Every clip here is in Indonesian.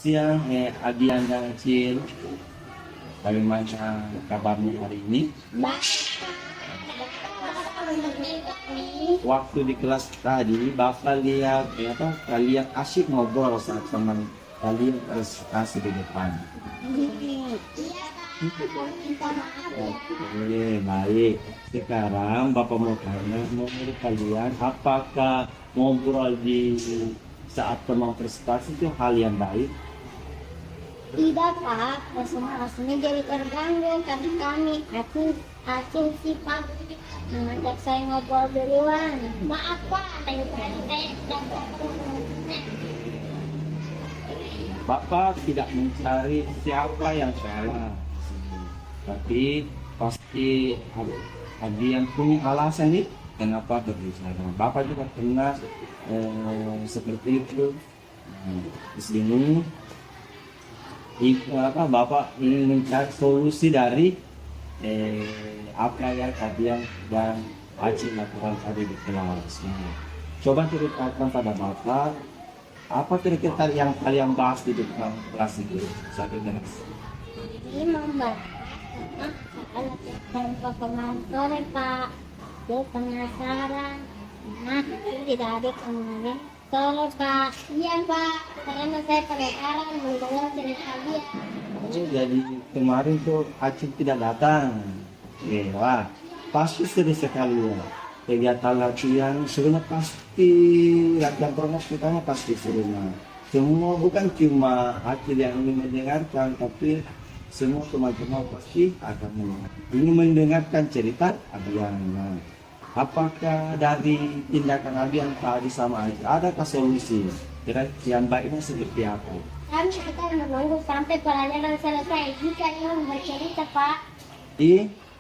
siang, Adian dan Cil. Bagaimana kabarnya hari ini? Waktu di kelas tadi, Bapak lihat kalian asyik ngobrol saat teman kalian presentasi di depan. Oke, baik. Sekarang Bapak mau tanya, menurut kalian apakah ngobrol di saat teman presentasi itu hal yang baik? Tidak Pak, rasanya jadi terganggu karena kami acil sifat mengajak saya ngobrol duluan. Maaf Pak, Bapak tidak mencari siapa yang salah, tapi pasti ada yang punya alasan nih kenapa berbicara. Bapak juga pernah seperti itu. Di sini Bapak ingin mencari solusi dari apa yang kalian dan Acil lakukan tadi di kelas. Coba ceritakan pada Bapak apa kira-kira yang kalian bahas di depan kelas itu saat itu. ini membuat tanpa penonton Pak. Dia penasaran. Nah, tidak ada kemarin. Tolong Pak. Iya Pak, karena saya penasaran mendengar cerita dia. Jadi kemarin tuh Acil tidak datang. Wah, pasti sedih sekali ya. Kegiatan latihan sebenarnya pasti latihan promosi kitanya pasti serunya. Semua bukan cuma Acil yang ingin mendengarkan, tapi semua teman-teman pasti akan ingin mendengarkan cerita Abian. Nah, apakah dari tindakan Abian tadi sama Acil adakah solusi? Kira yang baiknya seperti apa? Kami akan menunggu sampai pelajaran selesai. Jika ingin bercerita Pak.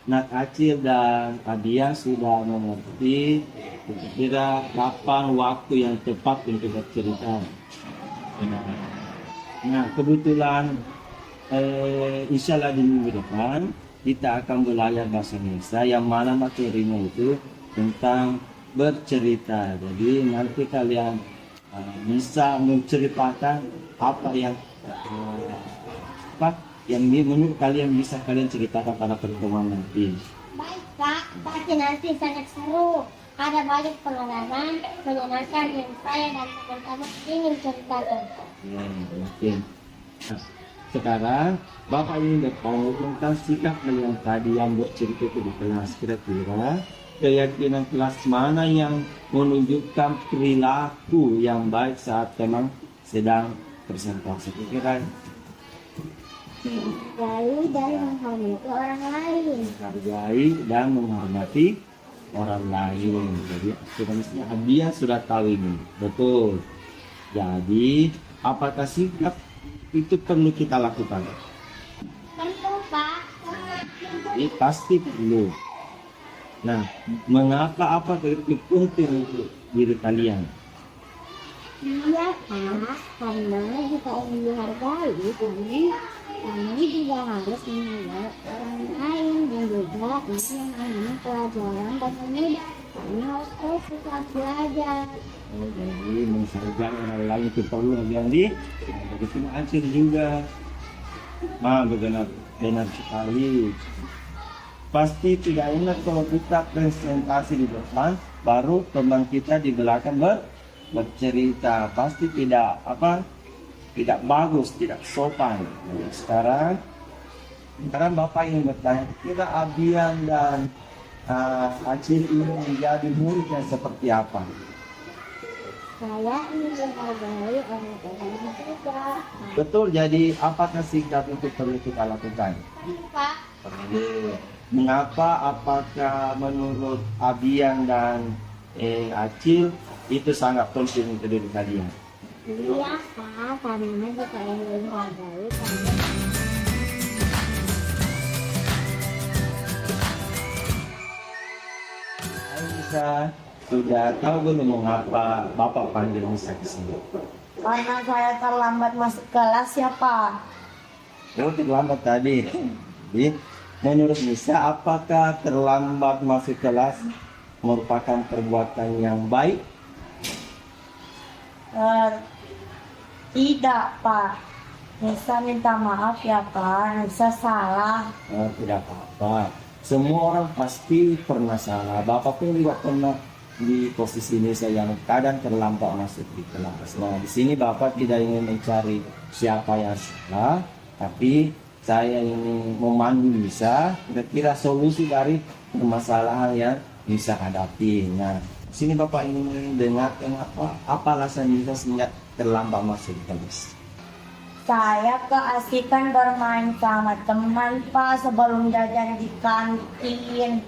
Nak Acil dan Adia sudah mengerti kira kapan waktu yang tepat untuk bercerita. Nah, kebetulan insya Allah di minggu depan kita akan belajar bahasa Indonesia yang mana materinya itu tentang bercerita. Jadi nanti kalian bisa menceritakan apa yang menurut kalian bisa kalian ceritakan pada pertemuan nanti. Baik Pak, pasti nanti sangat seru. Ada banyak pengalaman menyenangkan yang saya dan teman-teman ingin ceritakan. Ya, mungkin. Nah, sekarang Bapak ingin bertanya tentang sikap kalian tadi yang bercerita itu di kelas. Kira-kira keyakinan kelas mana yang menunjukkan perilaku yang baik saat memang sedang presentasi? Kira-kira Menghargai dan menghormati orang lain. menghargai dan menghormati orang lain. Jadi sebenarnya dia sudah tahu ini, betul. Jadi apakah sikap itu perlu kita lakukan? Tentu Pak. Jadi pasti perlu. Nah, mengapa apa itu penting untuk diri kalian? Iya Pak, karena jika ingin dihargai, kami juga harus mengenal orang lain dan juga itu yang namanya pelajaran dan mudah. Kami harus terus tetap belajar. Jadi menghargai orang lain itu perlu yang begitu Acil juga. Benar sekali. Pasti tidak enak kalau kita presentasi di depan, baru teman kita di belakang bercerita. Pasti tidak bagus, tidak sopan. Sekarang Bapak ingin bertanya, kira Abian dan Acil ini menjadi murid yang seperti apa? Saya ingin menghargai orang lain juga. Betul, jadi apakah sikap itu perlu kita lakukan? Pak. Perlu. Mengapa? Apakah menurut Abian dan Acil itu sangat penting untuk diri kalian? Iya Pak, karena jika ingin menghargai Nisa, sudah tahu belum mengapa Bapak panggil Nisa ke sini? Karena saya terlambat masuk kelas ya Pak. Oh, terlambat tadi. Jadi, menurut Nisa, apakah terlambat masuk kelas merupakan perbuatan yang baik? Tidak Pak. Nisa minta maaf ya Pak, Nisa salah. Tidak apa-apa. Semua orang pasti pernah salah. Bapak pun juga pernah di posisi ini saya yang kadang terlambat masuk di kelas. Nah, di sini Bapak tidak ingin mencari siapa yang salah, tapi saya ingin memandu Nisa kira-kira solusi dari permasalahan yang Nisa hadapi. Nah, di sini Bapak ingin dengarkan apa alasan Nisa sehingga terlambat masuk di kelas. Saya keasikan bermain sama teman Pak sebelum jajan di kantin.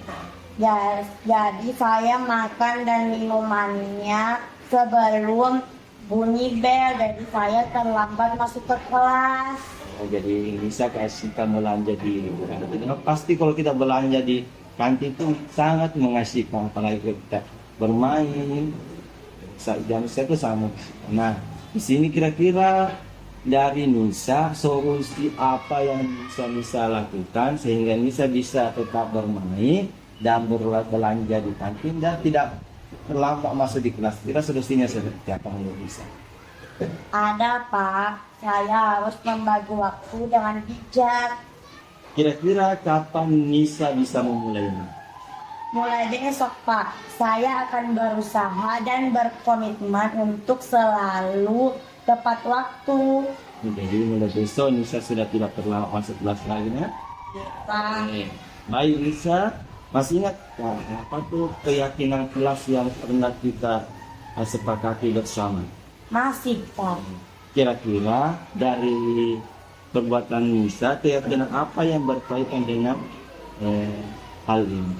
Jadi saya makan dan minumannya sebelum bunyi bel. Jadi saya terlambat masuk ke kelas. Jadi bisa keasikan belanja di kantin. Nah, pasti kalau kita belanja di kantin itu sangat mengasihkan, apalagi kita bermain. Jam saya itu sama. Nah, di sini kira-kira dari Nisa solusi apa yang Nisa lakukan sehingga Nisa bisa tetap bermain dan berbelanja di kantin dan tidak terlambat masuk di kelas. Kira solusinya seperti apa menurut Nisa? Ada Pak, saya harus membagi waktu dengan bijak. Kira-kira kapan Nisa bisa memulainya? Mulai besok Pak, saya akan berusaha dan berkomitmen untuk selalu tepat waktu. Jadi mulai besok Nisa sudah tidak terlambat masuk kelas lagi ya? Pak, Baik Nisa, masih ingat apa tuh keyakinan kelas yang pernah kita sepakati bersama? masih Pak. Kira-kira dari perbuatan Nisa, keyakinan apa yang berkaitan dengan hal ini?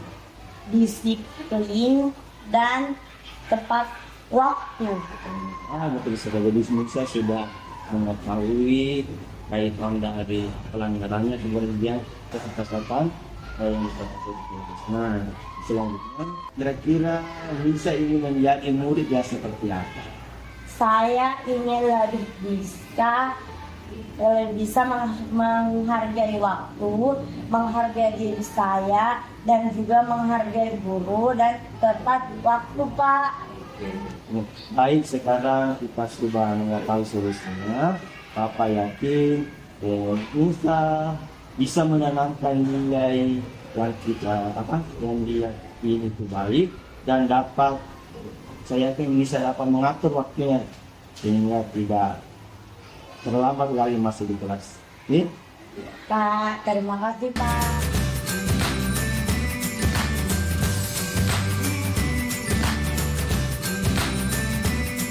Disiplin dan tepat waktu. Betul sekali. Jadi Nisa sudah mengetahui kaitan dari pelanggarannya kemudian kesempatan yang tersebut. Nah, selanjutnya kira-kira Nisa ingin menjadi murid yang seperti apa? Saya ingin lebih bisa menghargai waktu, menghargai diri saya, dan juga menghargai guru dan tepat waktu Pak. Baik, sekarang kita sudah mengetahui solusinya. Papa yakin Nisa bisa menanamkan nilai yang yang dia ini itu baik dan dapat, saya yakin Nisa dapat mengatur waktunya sehingga tidak terlambat lagi masuk di kelas. Nih? Pak, terima kasih Pak.